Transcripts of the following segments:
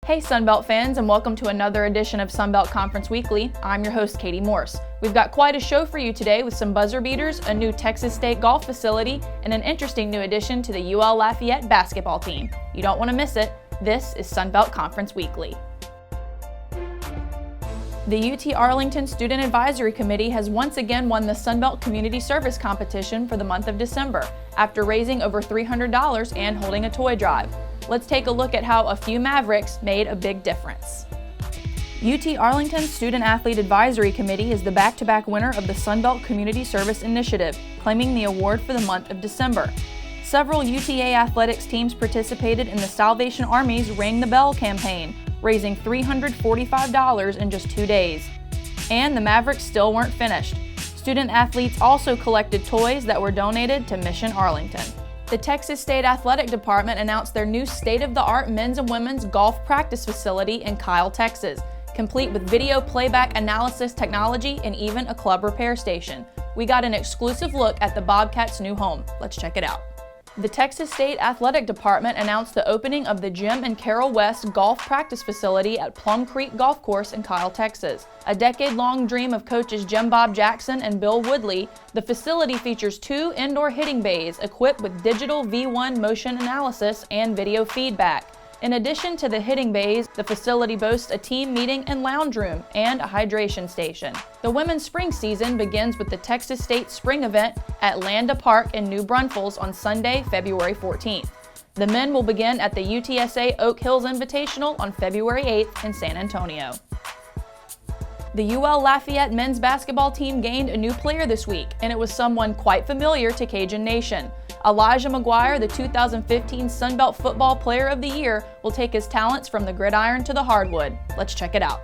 Hey Sunbelt fans, and welcome to another edition of Sunbelt Conference Weekly. I'm your host, Kati Morse. We've got quite a show for you today with some buzzer beaters, a new Texas State golf facility, and an interesting new addition to the UL Lafayette basketball team. You don't want to miss it. This is Sunbelt Conference Weekly. The UT Arlington Student Advisory Committee has once again won the Sunbelt Community Service Competition for the month of December, after raising over $300 and holding a toy drive. Let's take a look at how a few Mavericks made a big difference. UT Arlington Student Athlete Advisory Committee is the back-to-back winner of the Sunbelt Community Service Initiative, claiming the award for the month of December. Several UTA athletics teams participated in the Salvation Army's Ring the Bell campaign, raising $345 in just 2 days. And the Mavericks still weren't finished. Student athletes also collected toys that were donated to Mission Arlington. The Texas State Athletic Department announced their new state-of-the-art men's and women's golf practice facility in Kyle, Texas, complete with video playback analysis technology and even a club repair station. We got an exclusive look at the Bobcats' new home. Let's check it out. The Texas State Athletic Department announced the opening of the Jim and Carol West golf practice facility at Plum Creek Golf Course in Kyle, Texas. A decade-long dream of coaches Jim Bob Jackson and Bill Woodley, the facility features 2 indoor hitting bays equipped with digital V1 motion analysis and video feedback. In addition to the hitting bays, the facility boasts a team meeting and lounge room and a hydration station. The women's spring season begins with the Texas State Spring event at Landa Park in New Braunfels on Sunday, February 14th. The men will begin at the UTSA Oak Hills Invitational on February 8th in San Antonio. The UL Lafayette men's basketball team gained a new player this week, and it was someone quite familiar to Cajun Nation. Elijah McGuire, the 2015 Sunbelt Football Player of the Year, will take his talents from the gridiron to the hardwood. Let's check it out.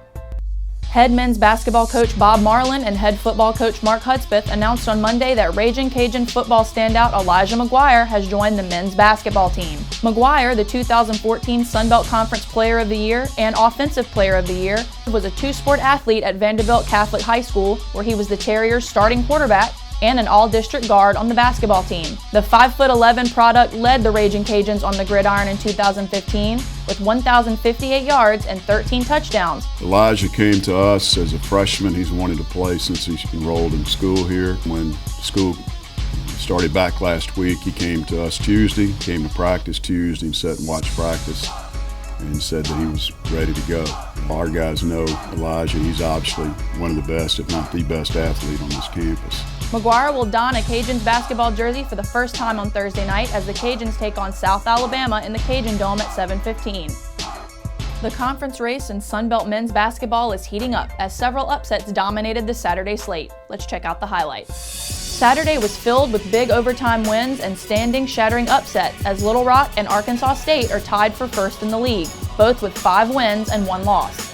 Head men's basketball coach Bob Marlin and head football coach Mark Hudspeth announced on Monday that Ragin' Cajun football standout Elijah McGuire has joined the men's basketball team. McGuire, the 2014 Sunbelt Conference Player of the Year and Offensive Player of the Year, was a two-sport athlete at Vanderbilt Catholic High School, where he was the Terriers' starting quarterback and an all-district guard on the basketball team. The 5'11" product led the Ragin' Cajuns on the gridiron in 2015 with 1,058 yards and 13 touchdowns. Elijah came to us as a freshman. He's wanted to play since he enrolled in school here. When school started back last week, he came to us Tuesday, came to practice Tuesday and sat and watched practice and said that he was ready to go. Our guys know Elijah. He's obviously one of the best, if not the best athlete on this campus. McGuire will don a Cajuns basketball jersey for the first time on Thursday night as the Cajuns take on South Alabama in the Cajun Dome at 7:15. The conference race in Sunbelt men's basketball is heating up as several upsets dominated the Saturday slate. Let's check out the highlights. Saturday was filled with big overtime wins and standing-shattering upsets as Little Rock and Arkansas State are tied for first in the league, both with 5 wins and 1 loss.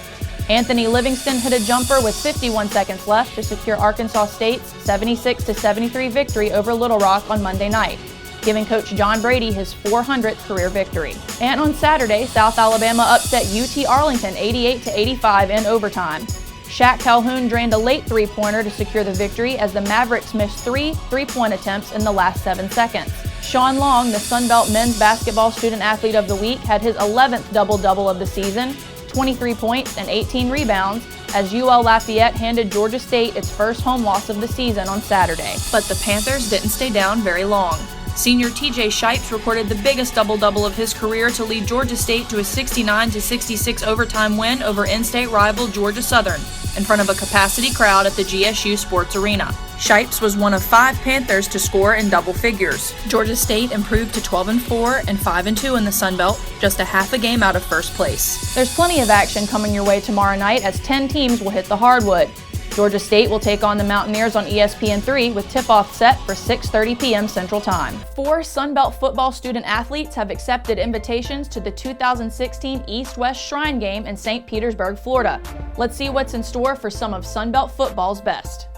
Anthony Livingston hit a jumper with 51 seconds left to secure Arkansas State's 76-73 victory over Little Rock on Monday night, giving Coach John Brady his 400th career victory. And on Saturday, South Alabama upset UT Arlington 88-85 in overtime. Shaq Calhoun drained a late three-pointer to secure the victory as the Mavericks missed 3 three-point attempts in the last 7 seconds. Sean Long, the Sunbelt Men's Basketball Student Athlete of the Week, had his 11th double-double of the season, 23 points and 18 rebounds, as UL Lafayette handed Georgia State its first home loss of the season on Saturday. But the Panthers didn't stay down very long. Senior TJ Shipes recorded the biggest double-double of his career to lead Georgia State to a 69-66 overtime win over in-state rival Georgia Southern in front of a capacity crowd at the GSU Sports Arena. Shipes was one of 5 Panthers to score in double figures. Georgia State improved to 12-4 and 5-2 in the Sun Belt, just a half a game out of first place. There's plenty of action coming your way tomorrow night as 10 teams will hit the hardwood. Georgia State will take on the Mountaineers on ESPN3 with tip-off set for 6:30 p.m. Central Time. 4 Sunbelt football student athletes have accepted invitations to the 2016 East-West Shrine Game in St. Petersburg, Florida. Let's see what's in store for some of Sunbelt football's best.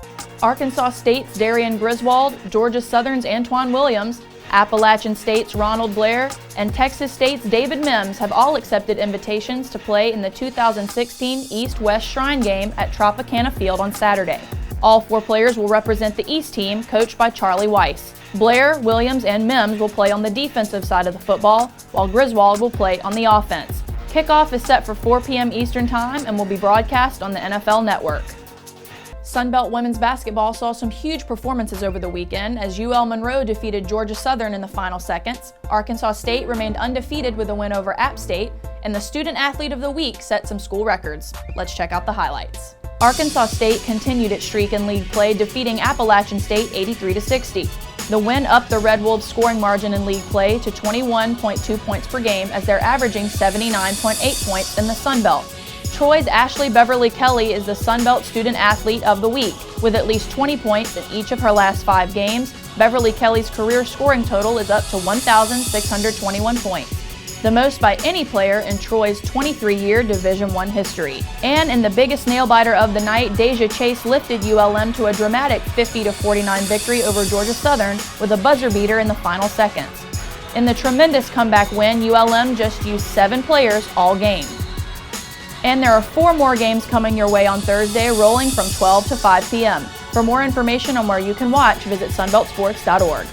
Arkansas State's Darian Griswold, Georgia Southern's Antoine Williams, Appalachian State's Ronald Blair, and Texas State's David Mims have all accepted invitations to play in the 2016 East-West Shrine Game at Tropicana Field on Saturday. All 4 players will represent the East team, coached by Charlie Weiss. Blair, Williams, and Mims will play on the defensive side of the football, while Griswold will play on the offense. Kickoff is set for 4 p.m. Eastern Time and will be broadcast on the NFL Network. Sunbelt women's basketball saw some huge performances over the weekend as UL Monroe defeated Georgia Southern in the final seconds, Arkansas State remained undefeated with a win over App State, and the Student Athlete of the Week set some school records. Let's check out the highlights. Arkansas State continued its streak in league play, defeating Appalachian State 83-60. The win upped the Red Wolves' scoring margin in league play to 21.2 points per game as they're averaging 79.8 points in the Sun Belt. Troy's Ashley Beverly Kelly is the Sun Belt Student Athlete of the Week. With at least 20 points in each of her last 5 games, Beverly Kelly's career scoring total is up to 1,621 points, the most by any player in Troy's 23-year Division I history. And in the biggest nail-biter of the night, Deja Chase lifted ULM to a dramatic 50-49 victory over Georgia Southern with a buzzer beater in the final seconds. In the tremendous comeback win, ULM just used 7 players all game. And there are 4 more games coming your way on Thursday, rolling from 12 to 5 p.m. For more information on where you can watch, visit sunbeltsports.org.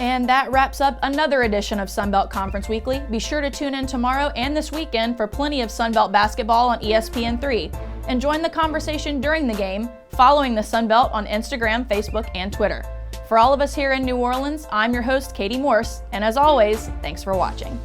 And that wraps up another edition of Sunbelt Conference Weekly. Be sure to tune in tomorrow and this weekend for plenty of Sunbelt basketball on ESPN3. And join the conversation during the game, following the Sunbelt on Instagram, Facebook, and Twitter. For all of us here in New Orleans, I'm your host, Kati Morse, and as always, thanks for watching.